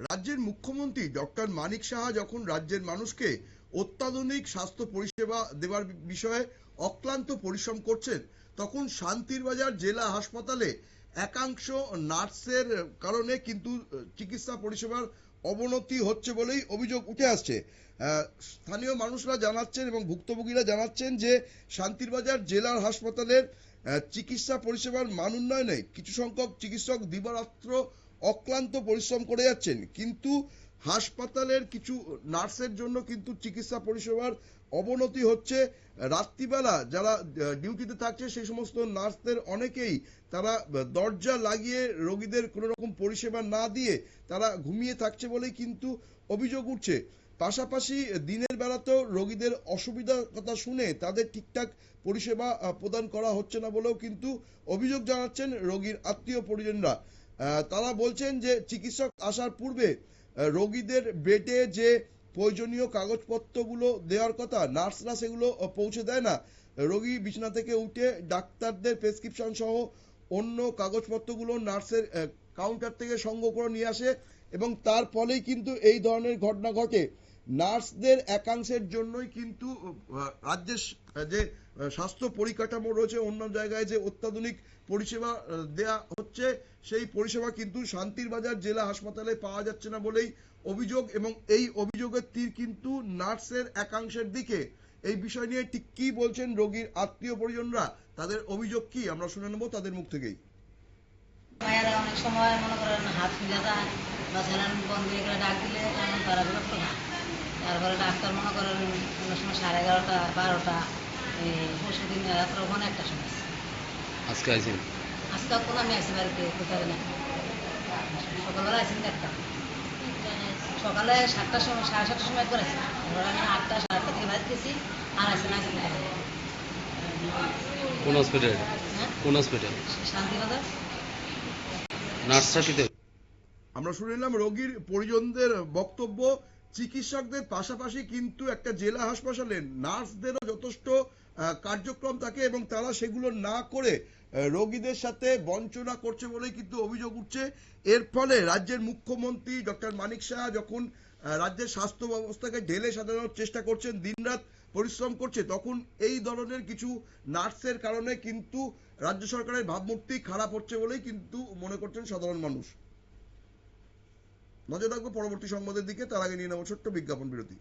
রাজ্যের মুখ্যমন্ত্রী ডক্টর মানিক সাহা যখন রাজ্যের মানুষকে অত্যাধুনিক স্বাস্থ্য পরিষেবা দেওয়ার বিষয়ে অক্লান্ত পরিশ্রম করছেন, তখন শান্তিরবাজার জেলা হাসপাতালে একাংশ নার্সের কারণে কিন্তু চিকিৎসা পরিষেবার অবনতি হচ্ছে বলেই অভিযোগ উঠে আসছে। স্থানীয় মানুষরা জানাচ্ছেন এবং ভুক্তভোগীরা জানাচ্ছেন যে শান্তিরবাজার জেলার হাসপাতালের চিকিৎসা পরিষেবার মান উন্নয়নে কিছু সংখ্যক চিকিৎসক দিবারাত্র অক্লান্ত পরিশ্রম করে যাচ্ছেন, কিন্তু হাসপাতালের কিছু নার্সের জন্য কিন্তু চিকিৎসা পরিষেবার অবনতি হচ্ছে। রাত্রিবেলা যারা ডিউটিতে থাকছে সেই সমস্ত নার্সদের অনেকেই তারা দরজা লাগিয়ে রোগীদের কোনো রকম পরিষেবা না দিয়ে তারা ঘুমিয়ে থাকছে বলেই কিন্তু অভিযোগ উঠছে। পাশাপাশি দিনের বেলাতেও রোগীদের অসুবিধার কথা শুনে তাদের ঠিকঠাক পরিষেবা প্রদান করা হচ্ছে না বলেও কিন্তু অভিযোগ জানাচ্ছেন রোগীর আত্মীয় পরিজনরা। তারা বলছেন যে চিকিৎসক আসার পূর্বে রোগীদের বেডে যে প্রয়োজনীয় কাগজপত্রগুলো দেওয়ার কথা নার্সরা সেগুলো পৌঁছে দেয় না। রোগী বিছানা থেকে উঠে ডাক্তারদের প্রেসক্রিপশন সহ অন্য কাগজপত্রগুলো নার্সের কাউন্টার থেকে সংগ্রহ করে নিয়ে আসে এবং তার ফলেই কিন্তু এই ধরনের ঘটনা ঘটে। নার্সদের একাংশের জন্যই কিন্তু রাজ্যের যে স্বাস্থ্য পরিকাঠামো রয়েছে অন্য জায়গায় যে অত্যাধুনিক পরিষেবা দেয়া হচ্ছে সেই পরিষেবা কিন্তু শান্তিরবাজার জেলা হাসপাতালে পাওয়া যাচ্ছে না বলেই অভিযোগ, এবং এই অভিযোগের তীর কিন্তু নার্সের একাংশের দিকে। এই বিষয় নিয়ে ঠিক কি বলছেন রোগীর আত্মীয় পরিজনরা, তাদের অভিযোগ কি আমরা শুনে নেব তাদের মুখ থেকেই। মায়েরা অনেক সময় মনে করেন হাত ফুলে যায় বা স্যালাইন বন্ধ হয়ে গেলে ডাক দিলে এমন তারা বিরক্ত না। তারপরে ডাক্তার মনে করেন অনেক সময় 11:30 12টা, পরশু দিন রাত্র 1:00টার সময়। আজকে আইছেন? আজকাল কোনো আমি আসি বাড়িতে কোথায় না, সকালবেলা আসি একটা সকালে 7টার সময় 7:30টার সময় করেছি। এবার আমি 8টা 8:30 থেকে বাড়ি গেছি আর আসি না কোন হসপিটাল? হ্যাঁ, কোন হসপিটাল? শান্তিবাজার। নার্সরা কি দেবে? আমরা শুনে নিলাম রোগীর পরিজনদের বক্তব্য। চিকিৎসকদের পাশাপাশি কিন্তু একটা জেলা হাসপাতালে নার্সদেরও যথেষ্ট কার্যক্রম থাকে এবং তারা সেগুলো না করে রোগীদের সাথে বঞ্চনা করছে বলেই কিন্তু অভিযোগ উঠছে। এর ফলে রাজ্যের মুখ্যমন্ত্রী ডক্টর মানিক সাহা যখন রাজ্যের স্বাস্থ্য ব্যবস্থাকে ঢেলে সাজানোর চেষ্টা করছেন, দিনরাত পরিশ্রম করছে, তখন এই ধরনের কিছু নার্সের কারণে কিন্তু রাজ্য সরকারের ভাবমূর্তি খারাপ হচ্ছে বলেই কিন্তু মনে করছেন সাধারণ মানুষ। নজর রাখবো পরবর্তী সংবাদের দিকে, তার আগে নিয়ে নেব ছোট্ট বিজ্ঞাপন বিরতি।